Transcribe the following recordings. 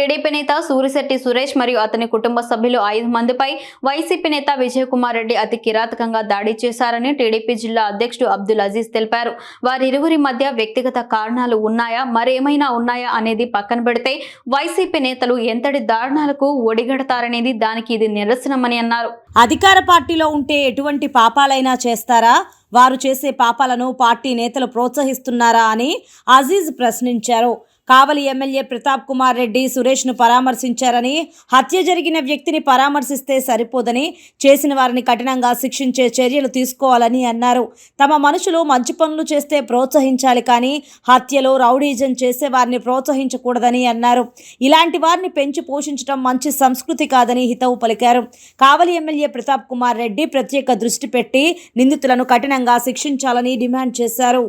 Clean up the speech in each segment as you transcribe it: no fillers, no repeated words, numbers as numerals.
TDP నేత సూరిశెట్టి సురేష్ మరియు అతని కుటుంబ సభ్యులు 5 మందిపై వైసీపీ నేత విజయ్ కుమార్ రెడ్డి అతి కిరాతకంగా దాడి చేశారని టీడీపీ జిల్లా అధ్యక్షుడు అబ్దుల్ అజీజ్ తెలిపారు. వారిరువురి మధ్య వ్యక్తిగత కారణాలు ఉన్నాయా, మరేమైనా ఉన్నాయా అనేది పక్కన పెడితే వైసీపీ నేతలు ఎంతటి దారుణాలకు ఒడిగడతారనేది దానికి ఇది నిరసనమని అన్నారు. అధికార పార్టీలో ఉంటే ఎటువంటి పాపాలైనా చేస్తారా? వారు చేసే పాపాలను పార్టీ నేతలు ప్రోత్సహిస్తున్నారా అని అజీజ్ ప్రశ్నించారు. కావలి ఎమ్మెల్యే ప్రతాప్ కుమార్ రెడ్డి సురేష్ను పరామర్శించారని, హత్య జరిగిన వ్యక్తిని పరామర్శిస్తే సరిపోదని, చేసిన వారిని కఠినంగా శిక్షించే చర్యలు తీసుకోవాలని అన్నారు. తమ మనుషులు మంచి పనులు చేస్తే ప్రోత్సహించాలి కానీ హత్యలో రౌడీజం చేసే వారిని ప్రోత్సహించకూడదని అన్నారు. ఇలాంటి వారిని పెంచి పోషించడం మంచి సంస్కృతి కాదని హితవు పలికారు. కావలి ఎమ్మెల్యే ప్రతాప్ కుమార్ రెడ్డి ప్రత్యేక దృష్టి పెట్టి నిందితులను కఠినంగా శిక్షించాలని డిమాండ్ చేశారు.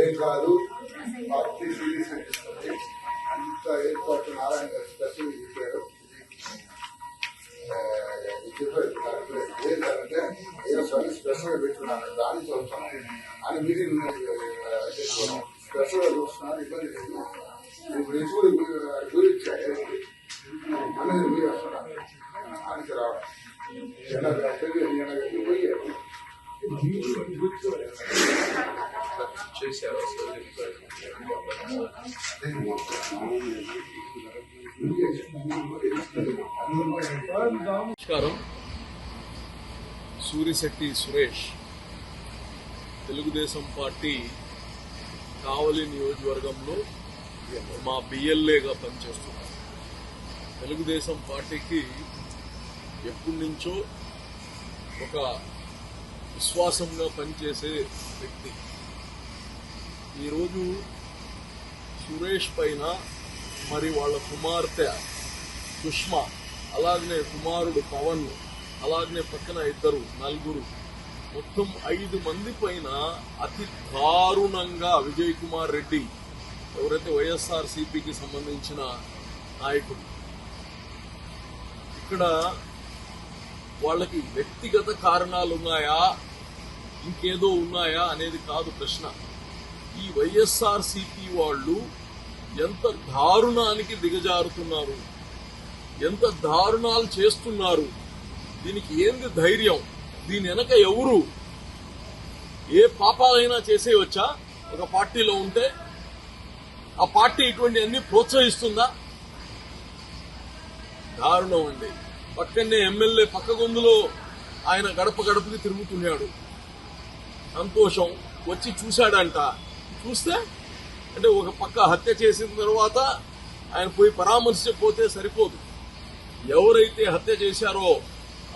ఏం కాదు పార్టీ సీరియస్ అనిపిస్తుంది. అంత ఏర్పాటు నారాయణ గారు స్పెషల్ చెప్పారు. ఏంటంటే ఏదో స్పెషల్గా పెట్టుకున్నాను దాని చూస్తాను అని మీటింగ్ స్పెషల్గా చూస్తున్నాను. ఇబ్బంది లేదు. ఇప్పుడు ఎప్పుడు గురించాడు అన్నది మీరు వస్తున్నాను ఆయనకి రావాలి. పోయారు నమస్కారం. సూరిశెట్టి సురేష్ తెలుగుదేశం పార్టీ కావలి నియోజకవర్గంలో మా బిఎల్ఏగా పనిచేస్తున్నారు. తెలుగుదేశం పార్టీకి ఎప్పటి నుంచో ఒక విశ్వాసంగా పనిచేసే వ్యక్తి. ఈరోజు సురేష్ పైన మరి వాళ్ళ కుమార్తె సుష్మా, అలాగనే కుమారుడు పవన్, అలాగనే పక్కన నలుగురు, మొత్తం 5 మంది పైన అతి దారుణంగా విజయ్ కుమార్ రెడ్డి, ఎవరైతే వైఎస్ఆర్సీపీకి సంబంధించిన నాయకుడు, ఇక్కడ వాళ్ళకి వ్యక్తిగత కారణాలు ఉన్నాయా, ఇంకేదో ఉన్నాయా అనేది కాదు ప్రశ్న. ఈ వైఎస్ఆర్సీపీ వాళ్ళు ఎంత దారుణానికి దిగజారుతున్నారు, ఎంత దారుణాలు చేస్తున్నారు, దీనికి ఏంది ధైర్యం, దీని వెనక ఎవరు, ఏ పాపాలైనా చేసేయవచ్చా? ఒక పార్టీలో ఉంటే ఆ పార్టీ ఇటువంటి అన్ని ప్రోత్సహిస్తుందా? దారుణం అండి. పక్కనే ఎమ్మెల్యే పక్క గొంతులో ఆయన గడప గడపకి తిరుగుతున్నాడు. సంతోషం, వచ్చి చూశాడంట. చూస్తే అంటే ఒక పక్క హత్య చేసిన తర్వాత ఆయన పోయి పరామర్శించకపోతే సరిపోదు. ఎవరైతే హత్య చేశారో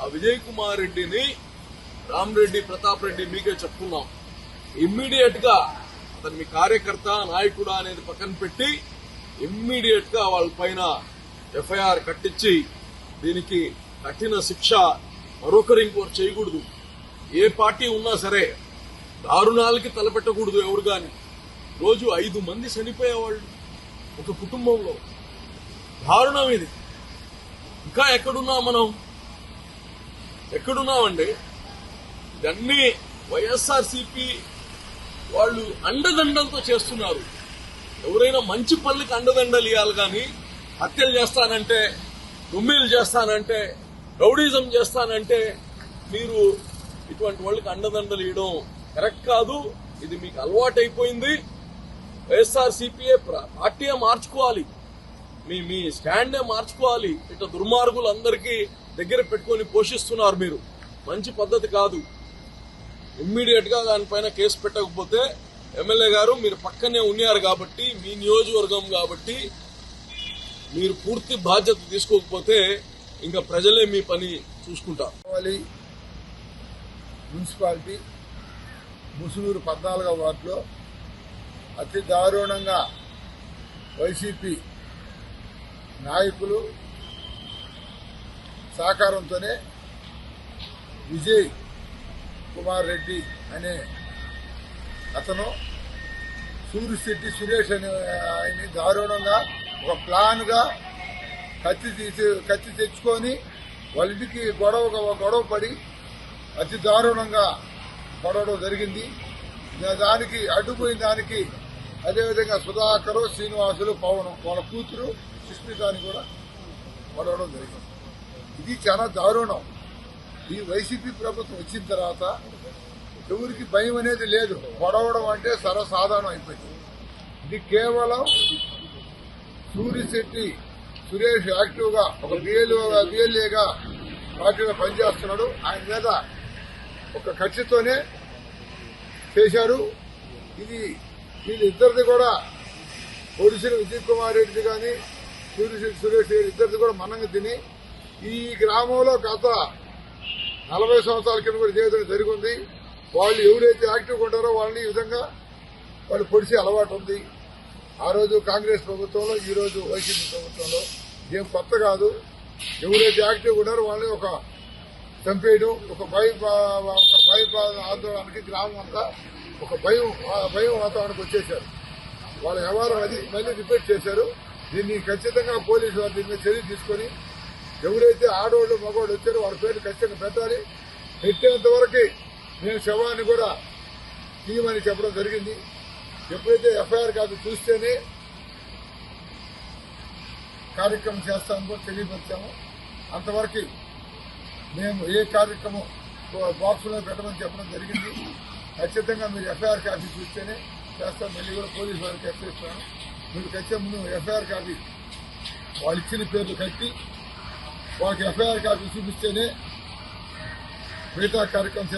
ఆ విజయ్ కుమార్ రెడ్డిని, రామరెడ్డి, ప్రతాప్ రెడ్డి మీకే చెప్తున్నాం, ఇమ్మీడియట్ గా అతను మీ కార్యకర్త, నాయకుడా అనేది పక్కన పెట్టి ఇమ్మీడియట్ గా వాళ్ళ పైన ఎఫ్ఐఆర్ కట్టించి దీనికి కఠిన శిక్ష మరొకరు ఇంకోరు చేయకూడదు. ఏ పార్టీ ఉన్నా సరే దారుణాలకి తలపెట్టకూడదు ఎవరు గాని. రోజు 5 మంది చనిపోయేవాళ్ళు ఒక కుటుంబంలో. దారుణం ఇది. ఇంకా ఎక్కడున్నామండి? ఇవన్నీ వైఎస్ఆర్సీపీ వాళ్ళు అండదండలతో చేస్తున్నారు. ఎవరైనా మంచి పనులకి అండదండలు ఇవ్వాలి కానీ హత్యలు చేస్తానంటే, దొమ్మీలు చేస్తానంటే, రౌడీజం చేస్తానంటే మీరు ఇటువంటి వాళ్ళకి అండదండలు ఇవ్వడం కరెక్ట్ కాదు. ఇది మీకు అలవాటైపోయింది. వైఎస్ఆర్సీపీఏ పార్టీయే మార్చుకోవాలి, మీ స్టాండే మార్చుకోవాలి. ఇట్లా దుర్మార్గులందరికీ దగ్గర పెట్టుకొని పోషిస్తున్నారు మీరు. మంచి పద్ధతి కాదు. ఇమ్మీడియట్ గా దానిపైన కేసు పెట్టకపోతే ఎమ్మెల్యే గారు మీరు పక్కనే ఉన్నారు కాబట్టి, మీ నియోజకవర్గం కాబట్టి మీరు పూర్తి బాధ్యత తీసుకోకపోతే ఇంకా ప్రజలే మీ పని చూసుకుంటారు. మున్సిపాలిటీ ముసునూరు 14వ వార్డులో అతి దారుణంగా వైసీపీ నాయకులు సహకారంతోనే విజయ్ కుమార్ రెడ్డి అనే అతను సూరిశెట్టి సురేష్ అనే ఆయన్ని దారుణంగా ఒక ప్లాన్ గా కత్తి తెచ్చుకొని వాళ్ళ ఇంటికి గొడవ పడి అతి దారుణంగా పడవడం జరిగింది. దానికి అడ్డుపోయిన దానికి అదేవిధంగా సుధాకర్, శ్రీనివాసులు, పవన్ వాళ్ళ కూతురు సుష్మితాని కూడా పడవడం జరిగింది. ఇది చాలా దారుణం. ఈ వైసీపీ ప్రభుత్వం వచ్చిన తర్వాత ఎవరికి భయం అనేది లేదు. పడవడం అంటే సర్వసాధారణం అయిపోయింది. ఇది కేవలం సూరిశెట్టి సురేష్ యాక్టివ్ గా ఒక బిఎల్ఏగా పార్టీలో పనిచేస్తున్నాడు. ఆయన మీద ఒక కక్షతోనే చేశారు. ఇది వీళ్ళిద్దరిది కూడా ఒడిసిన విజయ్ కుమార్ రెడ్డి కానీ సూరిశెట్టి సురేష్ ఇద్దరిది కూడా మనంగా తిని ఈ గ్రామంలో గత 40 సంవత్సరాల కింద కూడా జీవితం జరిగింది. వాళ్ళు ఎవరైతే యాక్టివ్గా ఉంటారో వాళ్ళని ఈ విధంగా వాళ్ళు పొడిసే అలవాటు ఉంది. ఆ రోజు కాంగ్రెస్ ప్రభుత్వంలో, ఈ రోజు వైసీపీ ప్రభుత్వంలో ఏం కొత్త కాదు. ఎవరైతే యాక్టివ్గా ఉన్నారో వాళ్ళని ఒక చంపేయడం, ఒక భయ ఆందోళనకి గ్రామం అంతా ఒక భయం వాతావరణానికి వచ్చేశారు. వాళ్ళ వ్యవహారం అది మళ్ళీ రిపీట్ చేశారు. దీన్ని ఖచ్చితంగా పోలీసు వారు దీని మీద చర్య తీసుకొని ఎవరైతే ఆడవాళ్ళు మగవాళ్ళు వచ్చారో వాళ్ళ పేరు ఖచ్చితంగా పెట్టాలి. పెట్టేంత వరకు నేను శవాన్ని కూడా తీయమని చెప్పడం జరిగింది. ఎప్పుడైతే ఎఫ్ఐఆర్ కాపీ చూస్తేనే కార్యక్రమం చేస్తామని కూడా తెలియపరిచాము. అంతవరకు మేము ఏ కార్యక్రమం బాక్సులో పెట్టమని చెప్పడం జరిగింది. ఖచ్చితంగా మీరు ఎఫ్ఐఆర్ కాపీ చూస్తేనే చేస్తాం. మళ్ళీ కూడా పోలీసు వారికి హెచ్చరిస్తాను. మీరు ఖచ్చితంగా ముందు ఎఫ్ఐఆర్ కాపీ వాళ్ళు ఇచ్చిన పేర్లు కట్టి వాళ్ళకి ఎఫ్ఐఆర్ కాపీ చూపిస్తేనే మిగతా కార్యక్రమం